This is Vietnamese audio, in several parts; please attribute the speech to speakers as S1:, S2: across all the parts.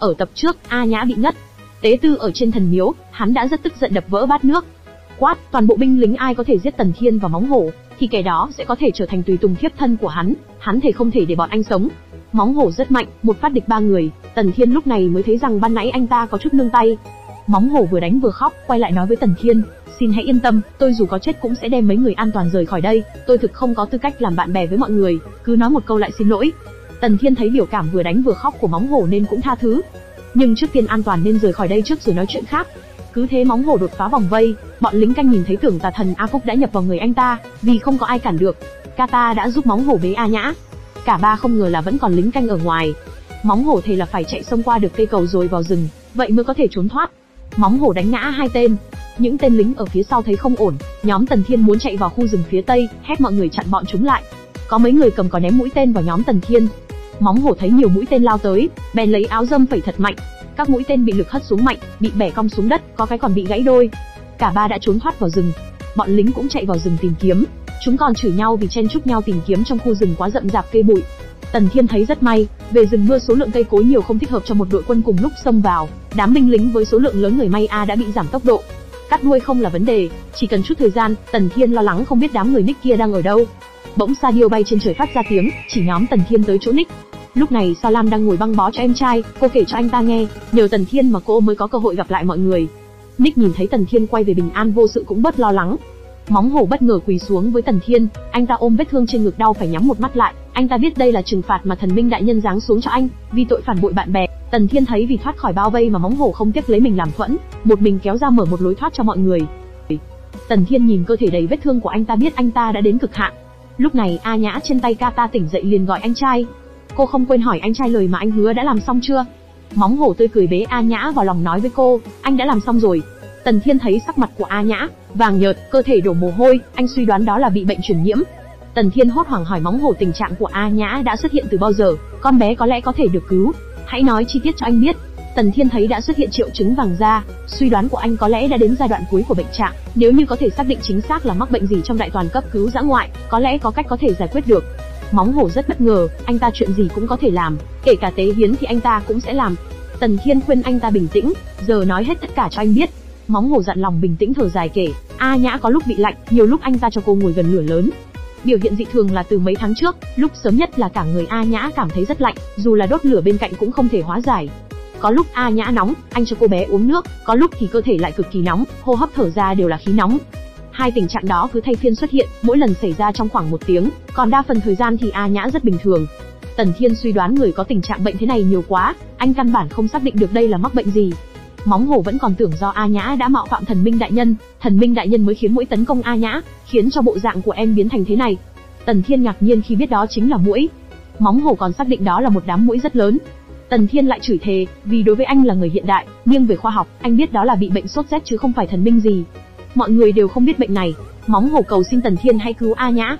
S1: Ở tập trước, A Nhã bị ngất. Tế Tư ở trên thần miếu, hắn đã rất tức giận đập vỡ bát nước. Quát, toàn bộ binh lính ai có thể giết Tần Thiên và Móng Hổ, thì kẻ đó sẽ có thể trở thành tùy tùng thiếp thân của hắn thề không thể để bọn anh sống. Móng Hổ rất mạnh, một phát địch 3 người, Tần Thiên lúc này mới thấy rằng ban nãy anh ta có chút nương tay. Móng Hổ vừa đánh vừa khóc, quay lại nói với Tần Thiên, xin hãy yên tâm, tôi dù có chết cũng sẽ đem mấy người an toàn rời khỏi đây, tôi thực không có tư cách làm bạn bè với mọi người, cứ nói một câu lại xin lỗi. Tần Thiên thấy biểu cảm vừa đánh vừa khóc của Móng Hổ nên cũng tha thứ. Nhưng trước tiên an toàn nên rời khỏi đây trước rồi nói chuyện khác. Cứ thế Móng Hổ đột phá vòng vây, bọn lính canh nhìn thấy tưởng tà thần A Phúc đã nhập vào người anh ta, vì không có ai cản được. Kata đã giúp Móng Hổ bế A Nhã. Cả ba không ngờ là vẫn còn lính canh ở ngoài. Móng Hổ thề là phải chạy xông qua được cây cầu rồi vào rừng, vậy mới có thể trốn thoát. Móng Hổ đánh ngã 2 tên. Những tên lính ở phía sau thấy không ổn, nhóm Tần Thiên muốn chạy vào khu rừng phía tây, hét mọi người chặn bọn chúng lại. Có mấy người cầm cò ném mũi tên vào nhóm Tần Thiên. Móng Hổ thấy nhiều mũi tên lao tới, bèn lấy áo râm phẩy thật mạnh. Các mũi tên bị lực hất xuống mạnh, bị bẻ cong xuống đất, có cái còn bị gãy đôi. Cả ba đã trốn thoát vào rừng. Bọn lính cũng chạy vào rừng tìm kiếm. Chúng còn chửi nhau vì chen chúc nhau tìm kiếm trong khu rừng quá rậm rạp cây bụi. Tần Thiên thấy rất may, về rừng mưa số lượng cây cối nhiều không thích hợp cho một đội quân cùng lúc xông vào. Đám binh lính với số lượng lớn người may đã bị giảm tốc độ. Cắt đuôi không là vấn đề, chỉ cần chút thời gian. Tần Thiên lo lắng không biết đám người Nick kia đang ở đâu. Bỗng Sa Diêu bay trên trời phát ra tiếng, chỉ nhóm Tần Thiên tới chỗ Nick. Lúc này Sa Lam đang ngồi băng bó cho em trai, cô kể cho anh ta nghe, nhờ Tần Thiên mà cô mới có cơ hội gặp lại mọi người. Nick nhìn thấy Tần Thiên quay về bình an vô sự cũng bớt lo lắng. Móng Hổ bất ngờ quỳ xuống với Tần Thiên, anh ta ôm vết thương trên ngực đau phải nhắm một mắt lại. Anh ta biết đây là trừng phạt mà thần minh đại nhân giáng xuống cho anh, vì tội phản bội bạn bè. Tần Thiên thấy vì thoát khỏi bao vây mà Móng Hổ không tiếc lấy mình làm thuẫn, một mình kéo ra mở một lối thoát cho mọi người. Tần Thiên nhìn cơ thể đầy vết thương của anh ta biết anh ta đã đến cực hạn. Lúc này A Nhã trên tay Kata tỉnh dậy liền gọi anh trai. Cô không quên hỏi anh trai lời mà anh hứa đã làm xong chưa. Móng Hổ tươi cười bế A Nhã vào lòng nói với cô, anh đã làm xong rồi. Tần Thiên thấy sắc mặt của A Nhã vàng nhợt, cơ thể đổ mồ hôi, anh suy đoán đó là bị bệnh truyền nhiễm. Tần Thiên hốt hoảng hỏi Móng Hổ tình trạng của A Nhã đã xuất hiện từ bao giờ, con bé có lẽ có thể được cứu, hãy nói chi tiết cho anh biết. Tần Thiên thấy đã xuất hiện triệu chứng vàng da, suy đoán của anh có lẽ đã đến giai đoạn cuối của bệnh trạng, nếu như có thể xác định chính xác là mắc bệnh gì trong đại toàn cấp cứu dã ngoại, có lẽ có cách có thể giải quyết được. Móng Hổ rất bất ngờ, anh ta chuyện gì cũng có thể làm, kể cả tế hiến thì anh ta cũng sẽ làm. Tần Thiên khuyên anh ta bình tĩnh, giờ nói hết tất cả cho anh biết. Móng Hổ dặn lòng bình tĩnh thở dài kể, A Nhã có lúc bị lạnh, nhiều lúc anh ta cho cô ngồi gần lửa lớn. Biểu hiện dị thường là từ mấy tháng trước, lúc sớm nhất là cả người A Nhã cảm thấy rất lạnh, dù là đốt lửa bên cạnh cũng không thể hóa giải. Có lúc A Nhã nóng, anh cho cô bé uống nước, có lúc thì cơ thể lại cực kỳ nóng, hô hấp thở ra đều là khí nóng. Hai tình trạng đó cứ thay phiên xuất hiện, mỗi lần xảy ra trong khoảng 1 tiếng, còn đa phần thời gian thì A Nhã rất bình thường. Tần Thiên suy đoán người có tình trạng bệnh thế này nhiều quá, anh căn bản không xác định được đây là mắc bệnh gì. Móng Hổ vẫn còn tưởng do A Nhã đã mạo phạm thần minh đại nhân mới khiến muỗi tấn công A Nhã, khiến cho bộ dạng của em biến thành thế này. Tần Thiên ngạc nhiên khi biết đó chính là muỗi. Móng Hổ còn xác định đó là một đám muỗi rất lớn. Tần Thiên lại chửi thề, vì đối với anh là người hiện đại, nghiêng về khoa học, anh biết đó là bị bệnh sốt rét chứ không phải thần minh gì. Mọi người đều không biết bệnh này. Móng Hổ cầu xin Tần Thiên hãy cứu A Nhã.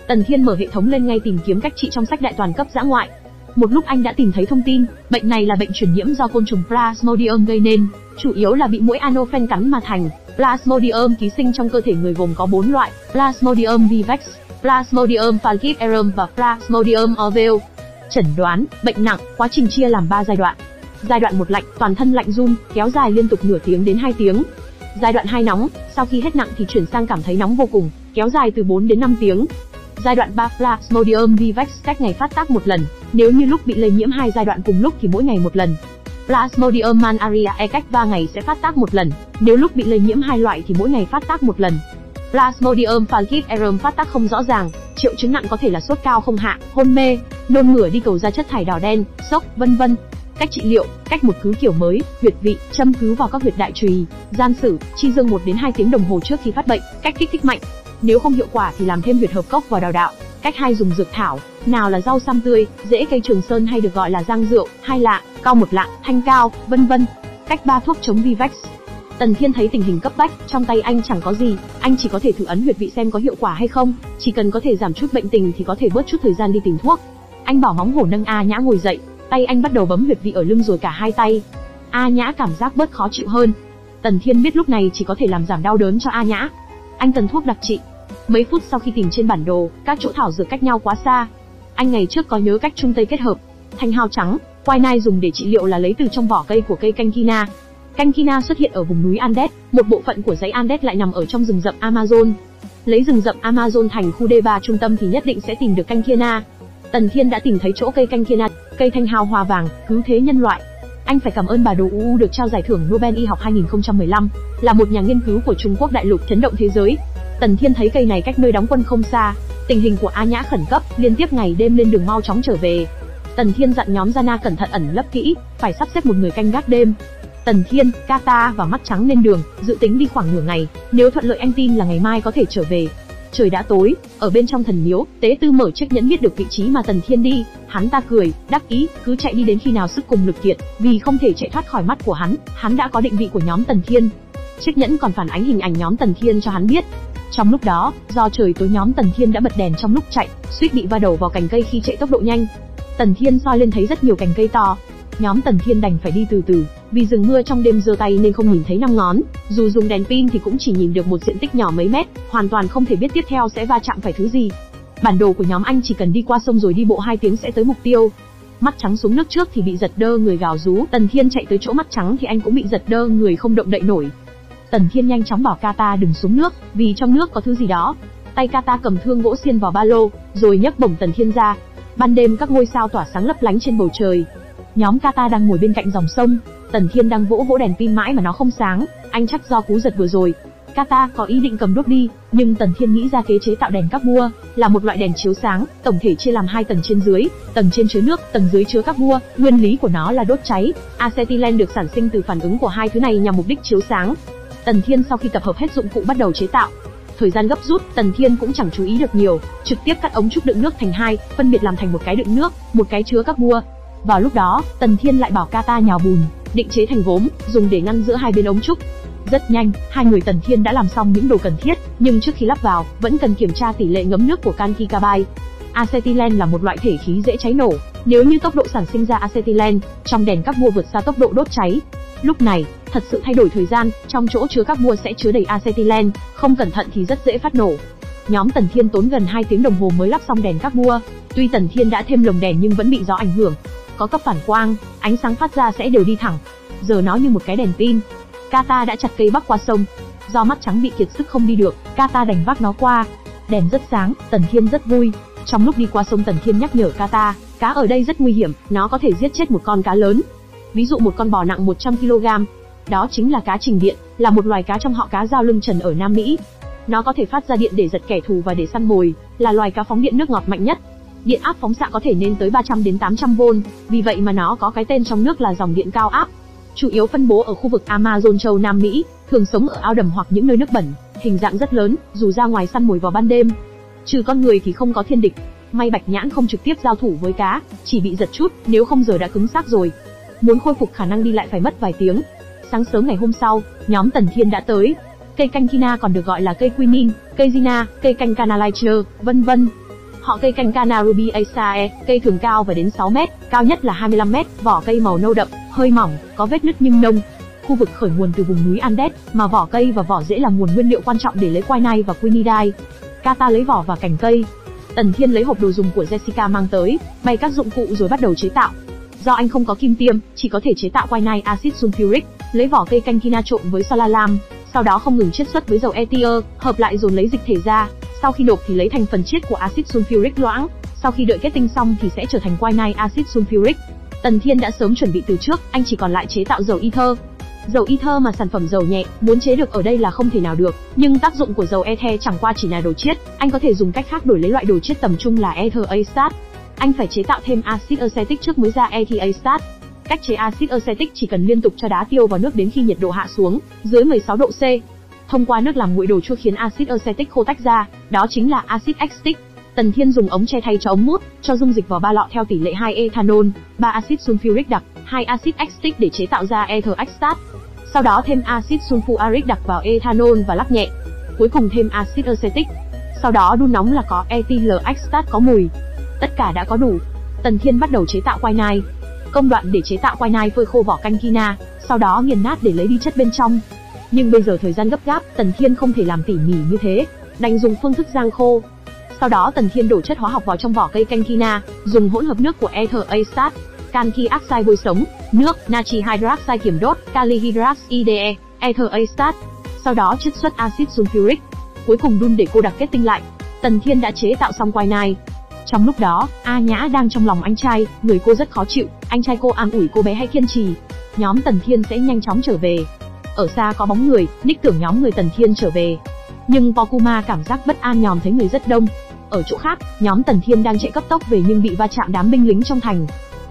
S1: Tần Thiên mở hệ thống lên ngay tìm kiếm cách trị trong sách đại toàn cấp dã ngoại. Một lúc anh đã tìm thấy thông tin, bệnh này là bệnh truyền nhiễm do côn trùng Plasmodium gây nên, chủ yếu là bị muỗi Anopheles cắn mà thành. Plasmodium ký sinh trong cơ thể người gồm có 4 loại: Plasmodium vivax, Plasmodium falciparum và Plasmodium ovale. Chẩn đoán, bệnh nặng, quá trình chia làm 3 giai đoạn. Giai đoạn 1 lạnh, toàn thân lạnh run, kéo dài liên tục nửa tiếng đến 2 tiếng. Giai đoạn 2 nóng, sau khi hết nặng thì chuyển sang cảm thấy nóng vô cùng, kéo dài từ 4 đến 5 tiếng. Giai đoạn 3 Plasmodium vivax cách ngày phát tác 1 lần, nếu như lúc bị lây nhiễm 2 giai đoạn cùng lúc thì mỗi ngày 1 lần. Plasmodium malariae cách 3 ngày sẽ phát tác 1 lần, nếu lúc bị lây nhiễm 2 loại thì mỗi ngày phát tác 1 lần. Plasmodium falciparum phát tác không rõ ràng, triệu chứng nặng có thể là sốt cao không hạ, hôn mê, nôn mửa đi cầu ra chất thải đỏ đen, sốc, vân vân. Cách trị liệu, cách một cứu kiểu mới, huyệt vị, châm cứu vào các huyệt đại trùy, gian sử, chi dương 1 đến 2 tiếng đồng hồ trước khi phát bệnh, cách kích thích mạnh. Nếu không hiệu quả thì làm thêm huyệt hợp cốc vào đào đạo. Cách 2 dùng dược thảo, nào là rau sam tươi, rễ cây trường sơn hay được gọi là giang rượu, 2 lạng, cao 1 lạng, thanh cao, vân vân. Cách 3 thuốc chống vivax. Tần Thiên thấy tình hình cấp bách, trong tay anh chẳng có gì, anh chỉ có thể thử ấn huyệt vị xem có hiệu quả hay không, chỉ cần có thể giảm chút bệnh tình thì có thể bớt chút thời gian đi tìm thuốc. Anh bảo Móng Hổ nâng A Nhã ngồi dậy, tay anh bắt đầu bấm huyệt vị ở lưng rồi cả hai tay. A Nhã cảm giác bớt khó chịu hơn. Tần Thiên biết lúc này chỉ có thể làm giảm đau đớn cho A Nhã. Anh cần thuốc đặc trị. Mấy phút sau khi tìm trên bản đồ, các chỗ thảo dược cách nhau quá xa. Anh ngày trước có nhớ cách Trung Tây kết hợp, thanh hao trắng, Quinine dùng để trị liệu là lấy từ trong vỏ cây của cây canh Kina. Canh Kina xuất hiện ở vùng núi Andes, một bộ phận của dãy Andes lại nằm ở trong rừng rậm Amazon. Lấy rừng rậm Amazon thành khu D3 trung tâm thì nhất định sẽ tìm được canh Kina. Tần Thiên đã tìm thấy chỗ cây canh Kina, cây thanh hào hoa vàng, cứu thế nhân loại. Anh phải cảm ơn bà Đồ UU được trao giải thưởng Nobel y học 2015, là một nhà nghiên cứu của Trung Quốc đại lục chấn động thế giới. Tần Thiên thấy cây này cách nơi đóng quân không xa, tình hình của A Nhã khẩn cấp, liên tiếp ngày đêm lên đường mau chóng trở về. Tần Thiên dặn nhóm Jana cẩn thận ẩn lấp kỹ, phải sắp xếp một người canh gác đêm. Tần Thiên, Kata và Mắt Trắng lên đường, dự tính đi khoảng nửa ngày, nếu thuận lợi anh tin là ngày mai có thể trở về. Trời đã tối, ở bên trong thần miếu, tế tư mở chiếc nhẫn biết được vị trí mà Tần Thiên đi, hắn ta cười, đắc ý, cứ chạy đi đến khi nào sức cùng lực kiệt, vì không thể chạy thoát khỏi mắt của hắn đã có định vị của nhóm Tần Thiên. Chiếc nhẫn còn phản ánh hình ảnh nhóm Tần Thiên cho hắn biết. Trong lúc đó, do trời tối nhóm Tần Thiên đã bật đèn trong lúc chạy, suýt bị va đầu vào cành cây khi chạy tốc độ nhanh. Tần Thiên soi lên thấy rất nhiều cành cây to. Nhóm Tần Thiên đành phải đi từ từ, vì rừng mưa trong đêm giơ tay nên không nhìn thấy 5 ngón, dù dùng đèn pin thì cũng chỉ nhìn được một diện tích nhỏ mấy mét, hoàn toàn không thể biết tiếp theo sẽ va chạm phải thứ gì. Bản đồ của nhóm anh chỉ cần đi qua sông rồi đi bộ 2 tiếng sẽ tới mục tiêu. Mắt Trắng xuống nước trước thì bị giật đơ người gào rú, Tần Thiên chạy tới chỗ Mắt Trắng thì anh cũng bị giật đơ người không động đậy nổi. Tần Thiên nhanh chóng bảo Kata đừng xuống nước, vì trong nước có thứ gì đó. Tay Kata cầm thương gỗ xiên vào ba lô, rồi nhấc bổng Tần Thiên ra. Ban đêm các ngôi sao tỏa sáng lấp lánh trên bầu trời. Nhóm Kata đang ngồi bên cạnh dòng sông, Tần Thiên đang vỗ đèn pin mãi mà nó không sáng, anh chắc do cú giật vừa rồi. Kata có ý định cầm đuốc đi, nhưng Tần Thiên nghĩ ra kế chế tạo đèn Carbua, là một loại đèn chiếu sáng, tổng thể chia làm 2 tầng trên dưới, tầng trên chứa nước, tầng dưới chứa Carbua, nguyên lý của nó là đốt cháy. Acetylen được sản sinh từ phản ứng của hai thứ này nhằm mục đích chiếu sáng. Tần Thiên sau khi tập hợp hết dụng cụ bắt đầu chế tạo. Thời gian gấp rút, Tần Thiên cũng chẳng chú ý được nhiều, trực tiếp cắt ống trúc đựng nước thành 2, phân biệt làm thành một cái đựng nước, một cái chứa Carbua. Vào lúc đó, Tần Thiên lại bảo Kata nhào bùn, định chế thành gốm, dùng để ngăn giữa hai bên ống trúc. Rất nhanh, hai người Tần Thiên đã làm xong những đồ cần thiết, nhưng trước khi lắp vào, vẫn cần kiểm tra tỷ lệ ngấm nước của canxi carbide. Acetylen là một loại thể khí dễ cháy nổ, nếu như tốc độ sản sinh ra acetylen trong đèn Carbua vượt xa tốc độ đốt cháy. Lúc này, thật sự thay đổi thời gian, trong chỗ chứa Carbua sẽ chứa đầy acetylen, không cẩn thận thì rất dễ phát nổ. Nhóm Tần Thiên tốn gần 2 tiếng đồng hồ mới lắp xong đèn Carbua, tuy Tần Thiên đã thêm lồng đèn nhưng vẫn bị gió ảnh hưởng. Có cấp phản quang, ánh sáng phát ra sẽ đều đi thẳng. Giờ nó như một cái đèn pin. Kata đã chặt cây bắc qua sông. Do Mắt Trắng bị kiệt sức không đi được, Kata đành vác nó qua. Đèn rất sáng, Tần Thiên rất vui. Trong lúc đi qua sông Tần Thiên nhắc nhở Kata, cá ở đây rất nguy hiểm, nó có thể giết chết một con cá lớn. Ví dụ một con bò nặng 100 kg. Đó chính là cá trình điện, là một loài cá trong họ cá dao lưng trần ở Nam Mỹ. Nó có thể phát ra điện để giật kẻ thù và để săn mồi, là loài cá phóng điện nước ngọt mạnh nhất. Điện áp phóng xạ có thể lên tới 300 đến 800V, vì vậy mà nó có cái tên trong nước là dòng điện cao áp. Chủ yếu phân bố ở khu vực Amazon châu Nam Mỹ, thường sống ở ao đầm hoặc những nơi nước bẩn, hình dạng rất lớn, dù ra ngoài săn mồi vào ban đêm. Trừ con người thì không có thiên địch. May Bạch Nhãn không trực tiếp giao thủ với cá, chỉ bị giật chút, nếu không giờ đã cứng xác rồi. Muốn khôi phục khả năng đi lại phải mất vài tiếng. Sáng sớm ngày hôm sau, nhóm Tần Thiên đã tới. Cây canh Kina còn được gọi là cây quinine, cây Gina, cây canh Canalicher, vân vân. Họ cây canh Cana rubiaceae, cây thường cao và đến 6 mét, cao nhất là 25 mét, vỏ cây màu nâu đậm, hơi mỏng, có vết nứt nhưng nông. Khu vực khởi nguồn từ vùng núi Andes, mà vỏ cây và vỏ rễ là nguồn nguyên liệu quan trọng để lấy quinine và quinidine. Kata lấy vỏ và cành cây. Tần Thiên lấy hộp đồ dùng của Jessica mang tới, bày các dụng cụ rồi bắt đầu chế tạo. Do anh không có kim tiêm, chỉ có thể chế tạo quinine acid sulfuric, lấy vỏ cây canh Kina trộn với solalam, sau đó không ngừng chiết xuất với dầu ether, hợp lại rồi lấy dịch thể ra. Sau khi đột thì lấy thành phần chiết của axit sulfuric loãng, sau khi đợi kết tinh xong thì sẽ trở thành quinine acid sulfuric. Tần Thiên đã sớm chuẩn bị từ trước, anh chỉ còn lại chế tạo dầu ether. Dầu ether mà sản phẩm dầu nhẹ, muốn chế được ở đây là không thể nào được, nhưng tác dụng của dầu ether chẳng qua chỉ là đồ chiết, anh có thể dùng cách khác đổi lấy loại đồ chiết tầm trung là ether acetate. Anh phải chế tạo thêm axit acetic trước mới ra ether acetate. Cách chế axit acetic chỉ cần liên tục cho đá tiêu vào nước đến khi nhiệt độ hạ xuống dưới 16 độ C. Thông qua nước làm nguội đồ chua khiến axit acetic khô tách ra, đó chính là axit acetic. Tần Thiên dùng ống tre thay cho ống mút, cho dung dịch vào 3 lọ theo tỷ lệ 2 ethanol, 3 axit sulfuric đặc, 2 axit acetic để chế tạo ra ether acetate. Sau đó thêm axit sulfuric đặc vào ethanol và lắc nhẹ. Cuối cùng thêm axit acetic. Sau đó đun nóng là có ethyl acetate có mùi. Tất cả đã có đủ. Tần Thiên bắt đầu chế tạo quinine. Công đoạn để chế tạo quinine: phơi khô vỏ canh Kina, sau đó nghiền nát để lấy đi chất bên trong. Nhưng bây giờ thời gian gấp gáp, Tần Thiên không thể làm tỉ mỉ như thế, đành dùng phương thức rang khô. Sau đó Tần Thiên đổ chất hóa học vào trong vỏ cây canh Kina, dùng hỗn hợp nước của ether acetate, canxi oxide vôi sống, nước, natri hydroxide kiềm đốt, kali hydroxide, ether acetate. Sau đó chiết xuất axit sulfuric. Cuối cùng đun để cô đặc kết tinh lại. Tần Thiên đã chế tạo xong quinine. Trong lúc đó, A Nhã đang trong lòng anh trai, người cô rất khó chịu, anh trai cô an ủi cô bé hãy kiên trì. Nhóm Tần Thiên sẽ nhanh chóng trở về. Ở xa có bóng người, Nick tưởng nhóm người Tần Thiên trở về. Nhưng Pokuma cảm giác bất an nhòm thấy người rất đông. Ở chỗ khác, nhóm Tần Thiên đang chạy cấp tốc về nhưng bị va chạm đám binh lính trong thành.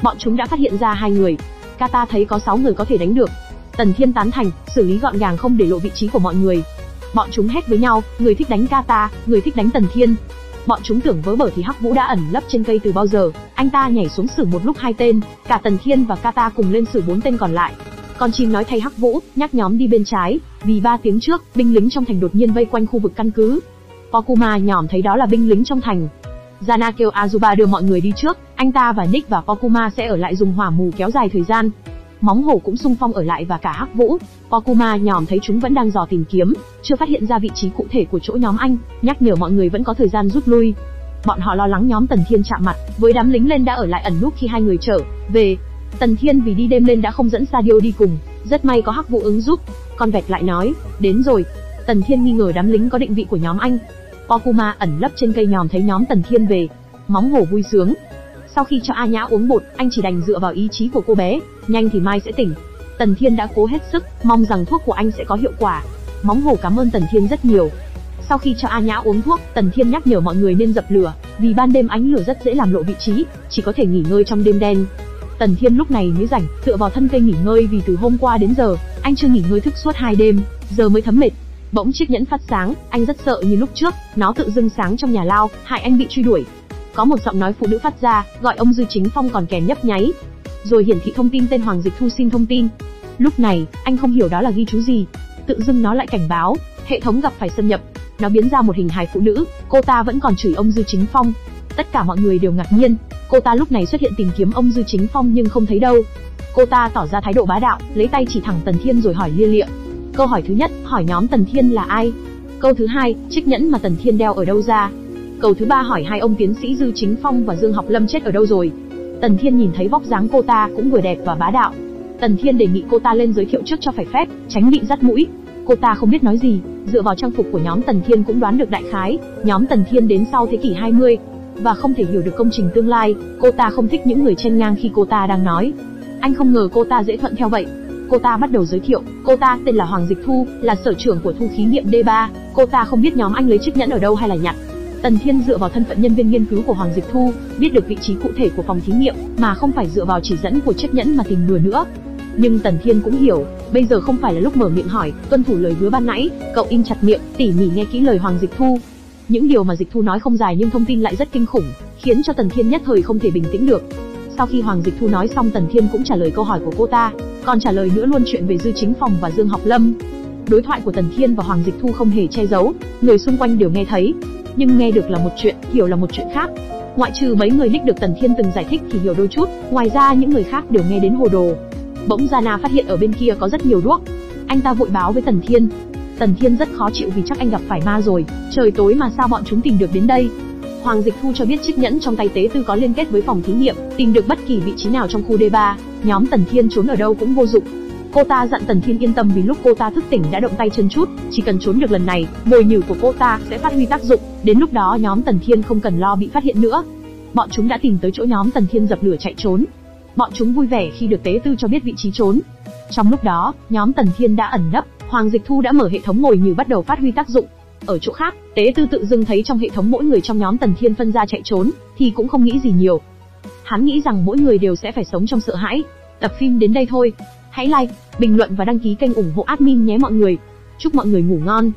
S1: Bọn chúng đã phát hiện ra 2 người. Kata thấy có 6 người có thể đánh được. Tần Thiên tán thành, xử lý gọn gàng không để lộ vị trí của mọi người. Bọn chúng hét với nhau, người thích đánh Kata, người thích đánh Tần Thiên. Bọn chúng tưởng vớ vẩn thì Hắc Vũ đã ẩn lấp trên cây từ bao giờ, anh ta nhảy xuống xử một lúc 2 tên, cả Tần Thiên và Kata cùng lên xử 4 tên còn lại. Con chim nói thay Hắc Vũ, nhắc nhóm đi bên trái, vì 3 tiếng trước, binh lính trong thành đột nhiên vây quanh khu vực căn cứ. Pokuma nhỏm thấy đó là binh lính trong thành. Zana kêu Azuba đưa mọi người đi trước, anh ta và Nick và Pokuma sẽ ở lại dùng hỏa mù kéo dài thời gian. Móng hổ cũng xung phong ở lại và cả Hắc Vũ. Pokuma nhỏm thấy chúng vẫn đang dò tìm kiếm, chưa phát hiện ra vị trí cụ thể của chỗ nhóm anh, nhắc nhở mọi người vẫn có thời gian rút lui. Bọn họ lo lắng nhóm Tần Thiên chạm mặt với đám lính lên đã ở lại ẩn núp khi 2 người trở về. Tần Thiên vì đi đêm lên đã không dẫn Sadio đi cùng, rất may có Hắc Vũ ứng giúp. Con vẹt lại nói, đến rồi. Tần Thiên nghi ngờ đám lính có định vị của nhóm anh. Pokuma ẩn lấp trên cây nhòm thấy nhóm Tần Thiên về. Móng hổ vui sướng. Sau khi cho A Nhã uống bột, anh chỉ đành dựa vào ý chí của cô bé, nhanh thì mai sẽ tỉnh. Tần Thiên đã cố hết sức, mong rằng thuốc của anh sẽ có hiệu quả. Móng hổ cảm ơn Tần Thiên rất nhiều. Sau khi cho A Nhã uống thuốc, Tần Thiên nhắc nhở mọi người nên dập lửa, vì ban đêm ánh lửa rất dễ làm lộ vị trí, chỉ có thể nghỉ ngơi trong đêm đen. Tần Thiên lúc này mới rảnh, tựa vào thân cây nghỉ ngơi vì từ hôm qua đến giờ, anh chưa nghỉ ngơi thức suốt 2 đêm, giờ mới thấm mệt. Bỗng chiếc nhẫn phát sáng, anh rất sợ như lúc trước, nó tự dưng sáng trong nhà lao, hại anh bị truy đuổi. Có một giọng nói phụ nữ phát ra, gọi ông Dư Chính Phong còn kèm nhấp nháy. Rồi hiển thị thông tin tên Hoàng Dịch Thu xin thông tin. Lúc này, anh không hiểu đó là ghi chú gì. Tự dưng nó lại cảnh báo, hệ thống gặp phải xâm nhập. Nó biến ra một hình hài phụ nữ, cô ta vẫn còn chửi ông Dư Chính Phong. Tất cả mọi người đều ngạc nhiên, cô ta lúc này xuất hiện tìm kiếm ông Dư Chính Phong nhưng không thấy đâu. Cô ta tỏ ra thái độ bá đạo, lấy tay chỉ thẳng Tần Thiên rồi hỏi lia lịa. Câu hỏi thứ nhất, hỏi nhóm Tần Thiên là ai? Câu thứ hai, chiếc nhẫn mà Tần Thiên đeo ở đâu ra? Câu thứ ba hỏi hai ông tiến sĩ Dư Chính Phong và Dương Học Lâm chết ở đâu rồi? Tần Thiên nhìn thấy vóc dáng cô ta cũng vừa đẹp và bá đạo. Tần Thiên đề nghị cô ta lên giới thiệu trước cho phải phép, tránh bị dắt mũi. Cô ta không biết nói gì, dựa vào trang phục của nhóm Tần Thiên cũng đoán được đại khái, nhóm Tần Thiên đến sau thế kỷ 20 và không thể hiểu được công trình tương lai. Cô ta không thích những người chen ngang khi cô ta đang nói. Anh không ngờ cô ta dễ thuận theo vậy. Cô ta bắt đầu giới thiệu, cô ta tên là Hoàng Dịch Thu, là sở trưởng của thu khí nghiệm D3. Cô ta không biết nhóm anh lấy chiếc nhẫn ở đâu hay là nhặt. Tần Thiên dựa vào thân phận nhân viên nghiên cứu của Hoàng Dịch Thu, biết được vị trí cụ thể của phòng thí nghiệm, mà không phải dựa vào chỉ dẫn của chiếc nhẫn mà tìm bừa nữa. Nhưng Tần Thiên cũng hiểu, bây giờ không phải là lúc mở miệng hỏi, tuân thủ lời hứa ban nãy, cậu im chặt miệng, tỉ mỉ nghe kỹ lời Hoàng Dịch Thu. Những điều mà Dịch Thu nói không dài nhưng thông tin lại rất kinh khủng, khiến cho Tần Thiên nhất thời không thể bình tĩnh được. Sau khi Hoàng Dịch Thu nói xong, Tần Thiên cũng trả lời câu hỏi của cô ta, còn trả lời nữa luôn chuyện về Dư Chính Phong và Dương Học Lâm. Đối thoại của Tần Thiên và Hoàng Dịch Thu không hề che giấu, người xung quanh đều nghe thấy. Nhưng nghe được là một chuyện, hiểu là một chuyện khác. Ngoại trừ mấy người Nick được Tần Thiên từng giải thích thì hiểu đôi chút, ngoài ra những người khác đều nghe đến hồ đồ. Bỗng Zana phát hiện ở bên kia có rất nhiều đuốc. Anh ta vội báo với Tần Thiên. Tần Thiên rất khó chịu vì chắc anh gặp phải ma rồi, trời tối mà sao bọn chúng tìm được đến đây. Hoàng Dịch Thu cho biết chiếc nhẫn trong tay tế tư có liên kết với phòng thí nghiệm, tìm được bất kỳ vị trí nào trong khu D3, nhóm Tần Thiên trốn ở đâu cũng vô dụng. Cô ta dặn Tần Thiên yên tâm vì lúc cô ta thức tỉnh đã động tay chân chút, chỉ cần trốn được lần này, mồi nhử của cô ta sẽ phát huy tác dụng, đến lúc đó nhóm Tần Thiên không cần lo bị phát hiện nữa. Bọn chúng đã tìm tới chỗ nhóm Tần Thiên dập lửa chạy trốn. Bọn chúng vui vẻ khi được tế tư cho biết vị trí trốn. Trong lúc đó, nhóm Tần Thiên đã ẩn nấp, Hoàng Dịch Thu đã mở hệ thống mồi nhử bắt đầu phát huy tác dụng. Ở chỗ khác, tế tư tự dưng thấy trong hệ thống mỗi người trong nhóm Tần Thiên phân ra chạy trốn, thì cũng không nghĩ gì nhiều. Hắn nghĩ rằng mỗi người đều sẽ phải sống trong sợ hãi. Tập phim đến đây thôi. Hãy like, bình luận và đăng ký kênh ủng hộ admin nhé mọi người. Chúc mọi người ngủ ngon.